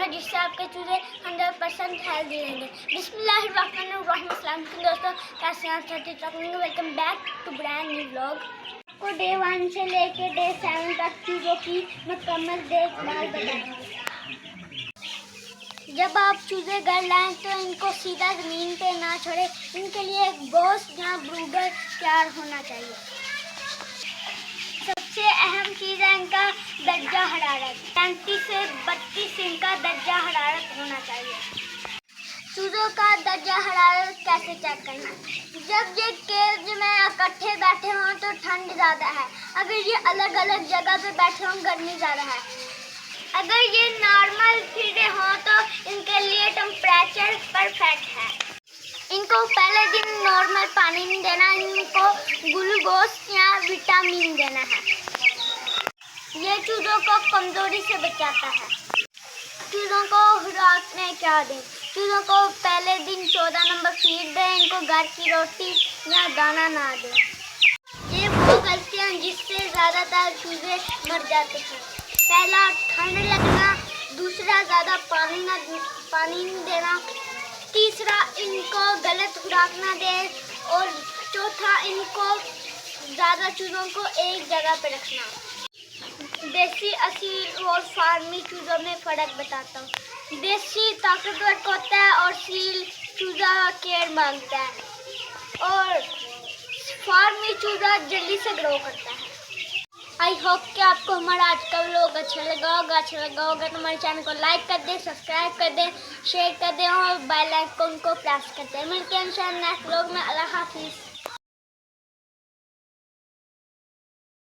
जिससे आपके चूजे 100% हेल्दी रहेंगे। बिस्मिल्लाहिर्रहमानिर्रहीम। दोस्तों कैसे हैं? Welcome back to brand new vlog. आपको डे 1 से लेके डे 7 तक चूजों की मुकम्मल देखभाल बताएंगे। जब आप चूजे घर लाएं तो इनको सीधा ज़मीन पे ना छोड़े, इनके लिए एक बॉक्स या ब्रूडर तैयार होना चाहिए। सबसे अहम चीज़ है इनका दर्जा हरारत। 35 से 32 इनका दर्जा हरारत होना चाहिए। चूज़ों का दर्जा हरारत कैसे चेक करना? जब ये केज में इकट्ठे बैठे हों तो ठंड ज़्यादा है, अगर ये अलग अलग जगह पे बैठे हों गर्मी ज़्यादा है। अगर ये नॉर्मल फिरे हों तो इनके लिए टेम्परेचर परफेक्ट है। इनको पहले दिन नॉर्मल पानी नहीं देना, इनको ग्लूकोज या विटामिन देना है। ये चूज़ों को कमज़ोरी से बचाता है। चूज़ों को खुराक में क्या दें? चूज़ों को पहले दिन 14 नंबर फीड दें, इनको घर की रोटी या दाना ना दें। ये वो गलतियाँ जिससे ज़्यादातर चूज़े मर जाते हैं। पहला, ठंड लगना। दूसरा, ज़्यादा पानी नहीं देना। तीसरा, इनको गलत खुराक ना दें। और चौथा, इनको ज़्यादा चूज़ों को एक जगह पे रखना। देसी, असील और फार्मी चूज़ों में फ़र्क बताता हूँ। देसी ताकतवर होता है और सील चूज़ा केयर मांगता है और फार्मी चूज़ा जल्दी से ग्रो करता है। आई होप कि आपको हमारा आज का व्लॉग अच्छा लगा होगा तो हमारे चैनल को लाइक कर दें, सब्सक्राइब कर दें, शेयर कर दें और बेल आइकन को प्रेस कर दें। मिलते हैं नेक्स्ट व्लॉग में। अल्लाह हाफिज़।